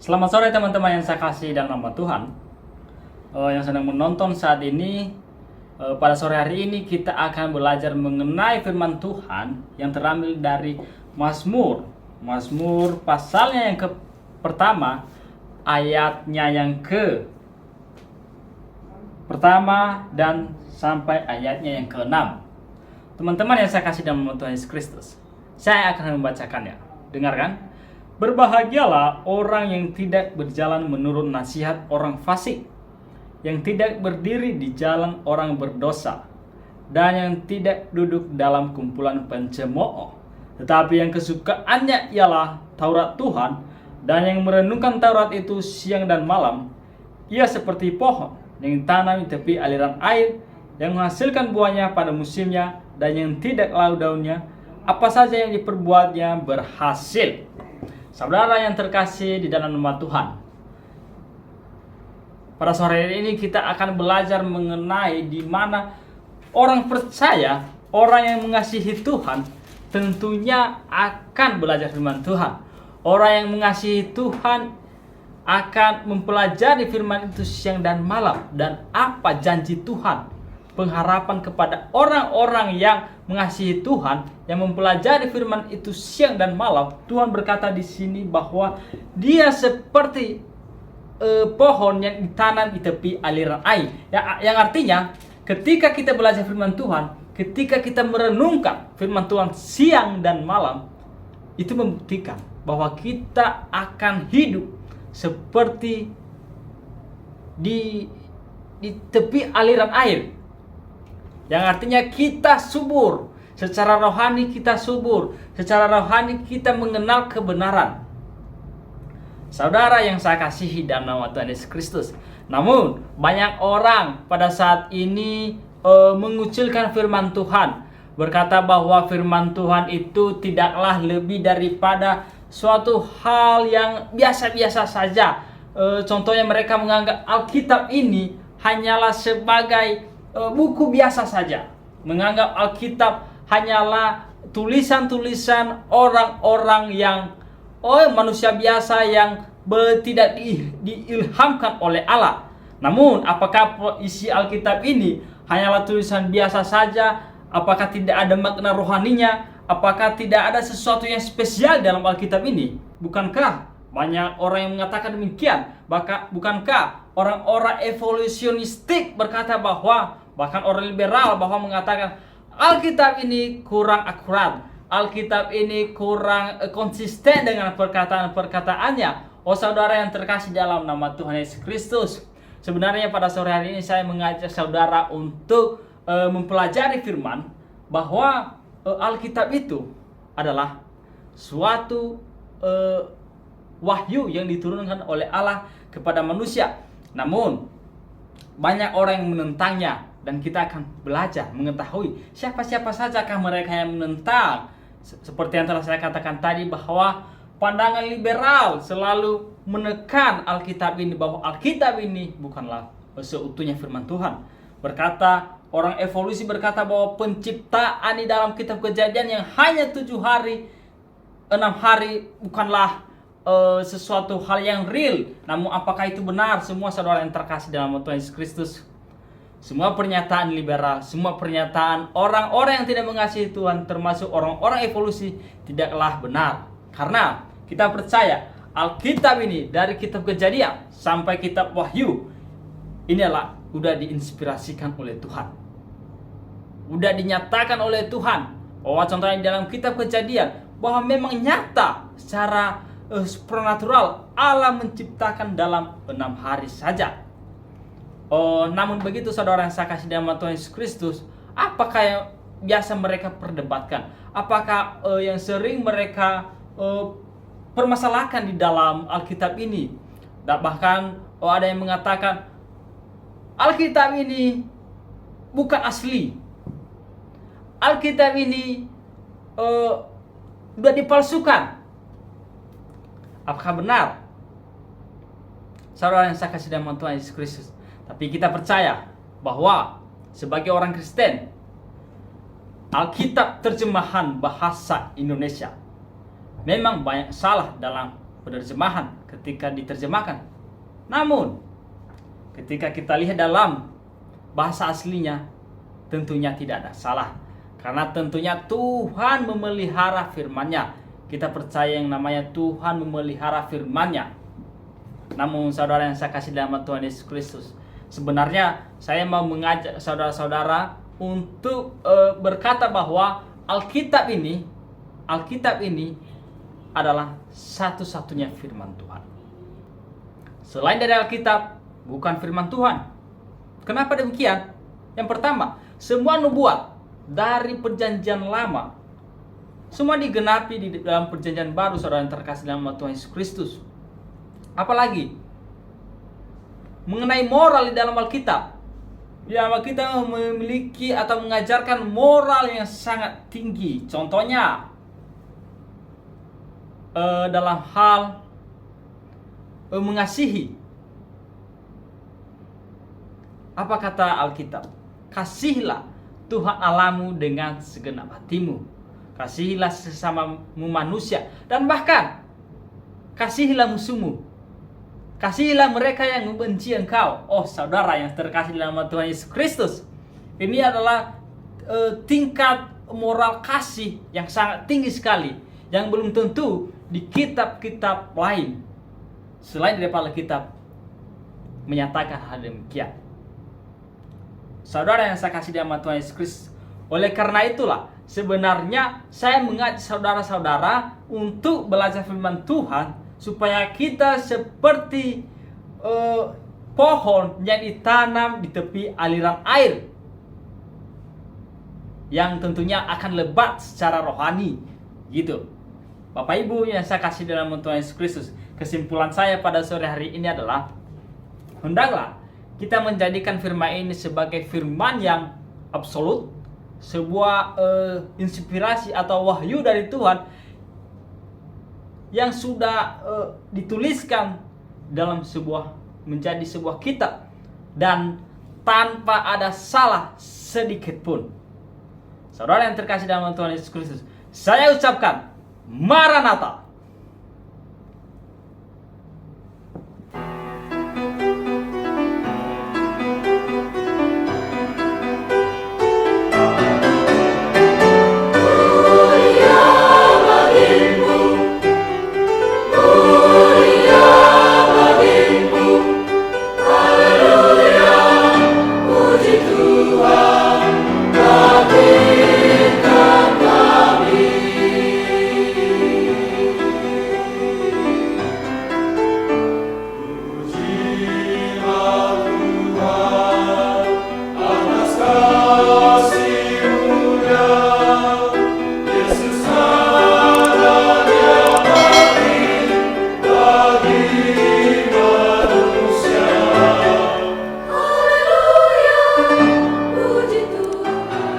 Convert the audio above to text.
Selamat sore teman-teman yang saya kasih dalam nama Tuhan, yang sedang menonton saat ini. Pada sore hari ini kita akan belajar mengenai firman Tuhan yang terambil dari Mazmur pasalnya yang pertama, ayatnya yang pertama dan sampai ayatnya yang ke-6. Teman-teman yang saya kasih dalam nama Tuhan Yesus Kristus, saya akan membacakannya. Dengarkan. Berbahagialah orang yang tidak berjalan menurut nasihat orang fasik, yang tidak berdiri di jalan orang berdosa, dan yang tidak duduk dalam kumpulan pencemooh. Tetapi yang kesukaannya ialah Taurat Tuhan, dan yang merenungkan Taurat itu siang dan malam. Ia seperti pohon yang ditanam di tepi aliran air, yang menghasilkan buahnya pada musimnya, dan yang tidak lau daunnya. Apa saja yang diperbuatnya berhasil. Saudara yang terkasih di dalam nama Tuhan, pada sore ini kita akan belajar mengenai di mana orang percaya, orang yang mengasihi Tuhan tentunya akan belajar firman Tuhan. Orang yang mengasihi Tuhan akan mempelajari firman itu siang dan malam. Dan apa janji Tuhan, pengharapan kepada orang-orang yang mengasihi Tuhan, yang mempelajari firman itu siang dan malam. Tuhan berkata di sini bahwa Dia seperti pohon yang ditanam di tepi aliran air. Yang artinya, ketika kita belajar firman Tuhan, ketika kita merenungkan firman Tuhan siang dan malam, itu membuktikan bahwa kita akan hidup seperti di tepi aliran air. Yang artinya kita subur, secara rohani kita subur, secara rohani kita mengenal kebenaran. Saudara yang saya kasihi dalam nama Tuhan Yesus Kristus, namun banyak orang pada saat ini mengucilkan firman Tuhan, berkata bahwa firman Tuhan itu tidaklah lebih daripada suatu hal yang biasa-biasa saja. Contohnya mereka menganggap Alkitab ini hanyalah sebagai buku biasa saja, menganggap Alkitab hanyalah tulisan-tulisan orang-orang yang manusia biasa yang tidak diilhamkan oleh Allah. Namun apakah isi Alkitab ini hanyalah tulisan biasa saja? Apakah tidak ada makna rohaninya? Apakah tidak ada sesuatu yang spesial dalam Alkitab ini? Bukankah banyak orang yang mengatakan demikian? Bukankah orang-orang evolusionistik berkata bahwa, bahkan orang liberal bahwa mengatakan Alkitab ini kurang akurat, Alkitab ini kurang konsisten dengan perkataan-perkataannya. Oh saudara yang terkasih dalam nama Tuhan Yesus Kristus, sebenarnya pada sore hari ini saya mengajak saudara untuk mempelajari firman, bahwa Alkitab itu adalah suatu wahyu yang diturunkan oleh Allah kepada manusia. Namun banyak orang yang menentangnya, dan kita akan belajar mengetahui siapa-siapa sajakah mereka yang menentang. Seperti yang telah saya katakan tadi, bahwa pandangan liberal selalu menekan Alkitab ini, bahwa Alkitab ini bukanlah seutuhnya firman Tuhan. Orang evolusi berkata bahwa penciptaan di dalam kitab Kejadian yang hanya 7 hari, 6 hari bukanlah sesuatu hal yang real. Namun apakah itu benar? Semua saudara yang terkasih dalam Tuhan Yesus Kristus, semua pernyataan liberal, semua pernyataan orang-orang yang tidak mengasihi Tuhan, termasuk orang-orang evolusi, tidaklah benar. Karena kita percaya Alkitab ini dari kitab Kejadian sampai kitab Wahyu, ini adalah sudah diinspirasikan oleh Tuhan, sudah dinyatakan oleh Tuhan. Bahwa contohnya dalam kitab Kejadian, bahwa memang nyata secara supernatural Allah menciptakan dalam 6 hari saja. Namun begitu saudara yang saya kasih dalam Tuhan Yesus Kristus, apakah yang biasa mereka perdebatkan? Apakah yang sering mereka permasalahkan di dalam Alkitab ini? Dan bahkan ada yang mengatakan Alkitab ini bukan asli, Alkitab ini sudah dipalsukan. Apakah benar? Saudara yang saya kasih dalam Tuhan Yesus Kristus, tapi kita percaya bahwa sebagai orang Kristen, Alkitab terjemahan bahasa Indonesia memang banyak salah dalam penerjemahan ketika diterjemahkan. Namun ketika kita lihat dalam bahasa aslinya, tentunya tidak ada salah. Karena tentunya Tuhan memelihara firman-Nya. Kita percaya yang namanya Tuhan memelihara firman-Nya. Namun saudara yang saya kasih dalam Tuhan Yesus Kristus, sebenarnya saya mau mengajak saudara-saudara untuk berkata bahwa Alkitab ini adalah satu-satunya firman Tuhan. Selain dari Alkitab, bukan firman Tuhan. Kenapa demikian? Yang pertama, semua nubuat dari perjanjian lama semua digenapi di dalam perjanjian baru, saudara yang terkasih dalam Tuhan Yesus Kristus. Apalagi mengenai moral di dalam Alkitab. Ya, kita memiliki atau mengajarkan moral yang sangat tinggi. Contohnya dalam hal mengasihi. Apa kata Alkitab? Kasihilah Tuhan Allahmu dengan segenap hatimu. Kasihilah sesamamu manusia. Dan bahkan kasihilah musuhmu. Kasihilah mereka yang membenci engkau. Oh saudara yang terkasih dalam Tuhan Yesus Kristus, ini adalah tingkat moral kasih yang sangat tinggi sekali, yang belum tentu di kitab-kitab lain selain daripada Alkitab menyatakan hal demikian. Saudara yang saya kasih dalam Tuhan Yesus Kristus, oleh karena itulah sebenarnya saya mengajak saudara-saudara untuk belajar firman Tuhan, supaya kita seperti pohon yang ditanam di tepi aliran air, yang tentunya akan lebat secara rohani, gitu. Bapak Ibu yang saya kasih dalam Tuhan Yesus Kristus, kesimpulan saya pada sore hari ini adalah, hendaklah kita menjadikan firman ini sebagai firman yang absolut, sebuah inspirasi atau wahyu dari Tuhan yang sudah dituliskan dalam menjadi sebuah kitab dan tanpa ada salah sedikit pun. Saudara yang terkasih dalam Tuhan Yesus Kristus, saya ucapkan Maranatha.